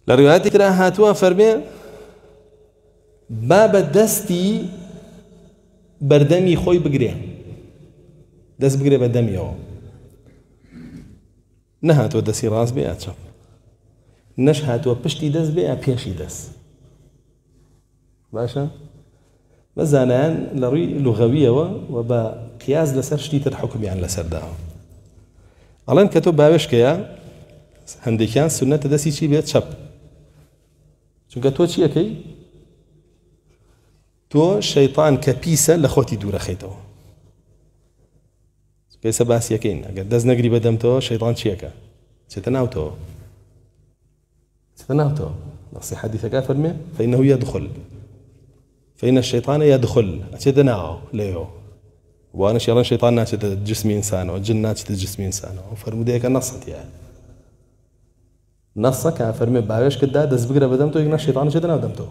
لرواياتي ترى هاتوا فرمي باب دستي بردمي خوي بقري دست بقري بردمي هو نهاتوا دسي راس بي اتشف نش هاتوا بشتي دست بي بيشي دست باشا مزانان لروي لغوية وبقياس لسر شتيت الحكم يعني لسر داو الان كتب باوش كيا هنديكان سنة دسي شي بيت شب چونکە تۆ چیەکەی تۆ شەیطان کە پیسە لە خۆتی دوورەخەیتەوە پێسە باسیەکەین ئەگەر دەست نەگری بەدەمتەوە شەیطان چیەکە چێتە ناوتەوە نەسی حەدیثەکە فەرمێ فإنه يدخل فإن الشيطان يدخل ئەچێتە ناو لێیەوە وانەش یاڵێن شەیطان ناچێتە جسمی ئینسانەوە جن ناچێتە جسمی ئینسانەوە فەرمودەیەکە نەسەتیایە نصك فرمي باوش كدا دز بقرا بدم تو يقنا الشيطان جدنا بدم تو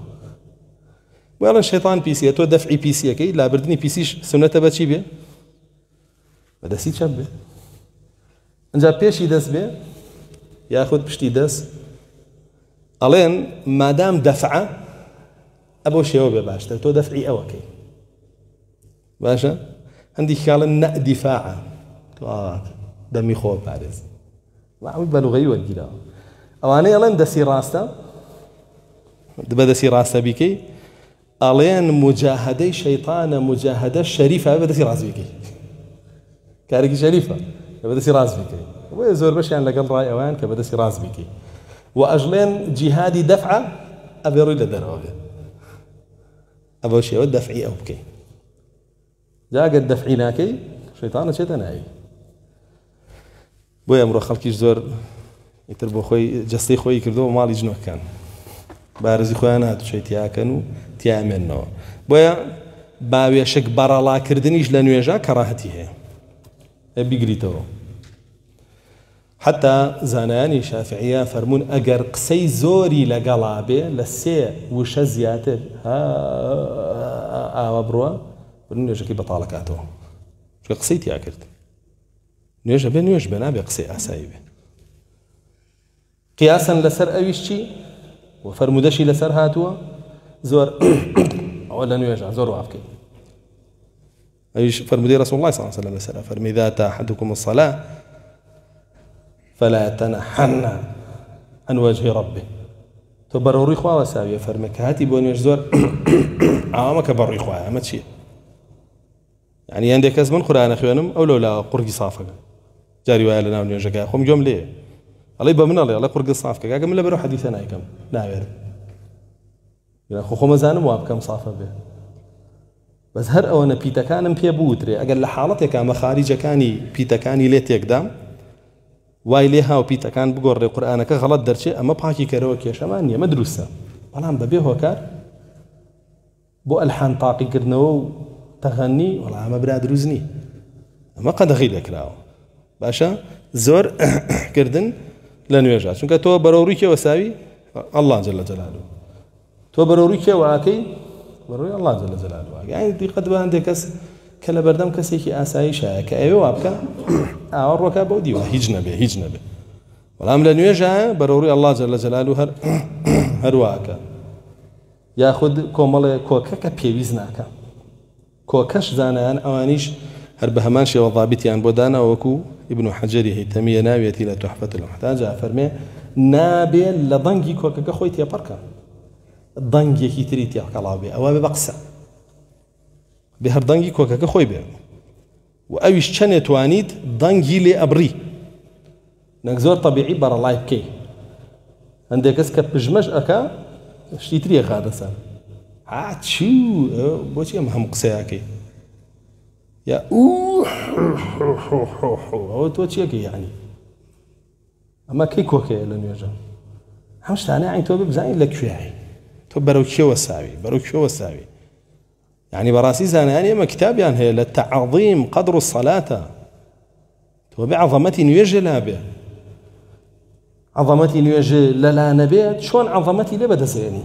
ولا الشيطان بيسي تو دفعي بيسي كي لا بردني بيسيش سنته بتشي بيه بدا سي تشبه انجا بيشي دز بيه ياخذ بشتي دز الين ما دام دفعه ابو شيوبه باشا تو دفعي اوكي باشا عندي خيال ان دفاعه دمي خوب بارز وعم بلغي وكذا اواني الان دسي راستا بدسي راستا بيكي الين مجاهده شيطان مجاهده شريفه بدسي راس بيكي كارك شريفه بدسي راس بيكي ويزور باش يعني لقل راي اوان كبدسي راس بيكي واجلين جهادي دفعه ابي ريد دروه ابو شيء دفعي او بكي جا قد دفعيناكي شيطان شيطاناي بۆیە ئەمڕۆ خەڵکیش زۆر ئیتر بۆ خۆی جەستەی خۆی کردەوە ماڵی جنۆکەکان بارزی خۆیان هاتوچێ تیاکەن و تیامێننەوە بۆیە باوێشک بەڕەڵاکردنیش لە نوێژە کەڕاهەتی هەیە بیگریتەوە حتا زانایانی شافعیە فەرموون ئەگەر قسەی زۆری لەگەڵا بێ لە سێ وشە زیاتر ئاوا بڕوە نوێژەکەی بەتاڵەکاتەوە چونکە قسەی تیا کرد نوێژە بێ نوێژ بێ نابێ قسەی ئاسایی بێ قیاسەن لەسەر ئەویش چی و فەرمودەشی لەسەر هاتووە زۆر ئەوە لە نوێژە زۆر وا بکەین ئەویش فەرمودەی رەسوڵ الله صلی الله عليه وسلم فەرمی إذا أتى أحدكم الصلاة فلا يتنحن عن وجه ربه تۆ بەڕێوەڕووی خواوە ساویە فەرمێ کە هاتی بۆ نوێژ زۆر ئەوامە کە بەڕووی خوایە ئەمە چییە يعني عندك كاس من قرآن أخوانم أو لا قرقي صافك جاري ويا لنا ونيجا كا خم جم ليه الله يبى من الله قرقي صافك كا كم لا بروح حديثنا أيكم نعير يعني خو مزانم واب كم صافة به بس هر أو أنا بيتا كانم بيا بوتري أقل لحالتي كام خارج كاني بيتا كاني ليت يقدام وايليها وبيتا كان بقول القرآن كغلط درشة أما بحكي كروك يا شمانية مدروسة والله ببيه هو كار بو ألحان طاقي كرنو تغني والله ما براد روزني ما قد غير كراو باشا زور كردن لن يوجد چونکە تۆ بەرەوڕووی وساوي الله جل جلاله تۆ بەرەوڕووی واكي بەرەوڕووی الله جل جلاله يعني دي قد بان كس كلا بردم كسيكي آسايشة كأيوة وابكا أوروكا بودي هيج نبي والله لن يوجد بەرەوڕووی الله جل جلاله هر واكا ياخذ كومل كوكا كبيويزناكا كوكش زانان أوانيش هر بهمان شيء وضابطيان بودانا وكو ابن حجر هيتمية ناويتي لتحفة المحتاج فرمي نابي لضنجي كوكا كخويت يا بركة ضنجي كي تريت يا كلابي أو بقسى بهر ضنجي كوكا كخوي بي وأويش كان توانيت ضنجي لي أبري نكزور طبيعي برا لايف كي عندك اسكت بجمج أكا شتيتري غادسان شو بوشي مهم قساكي يا هو توشيكي يعني اما كيكوكي لن يوجد همش تاني عين تو بزاين لك شوي تو بروكي وساوي يعني براسي زانا يعني ما كتاب يعني هي للتعظيم قدر الصلاة تو بعظمتي نيوجه لابه عظمتي نيوجه لا نبيت شلون عظمتي لبدس يعني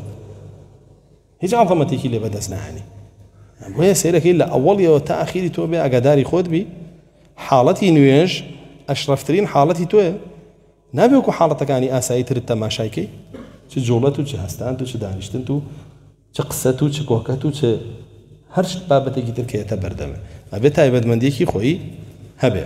هيج عظمتك اللي بدسنا يعني وهي سيرك إلا أول وتأخير توبة أقداري خود بي حالتي نويج أشرفترين حالتي توه نبيكو حالتك يعني آسايتر التماشايكي چ جوڵەت و چ هەستان و چ دانیشتن و چ قسەت و چ کۆکەت و چ هەر بابەتێکی تر کە ئێتە بەردەمە ئەبێت تایبەتمەندیەکی خۆی هەبێ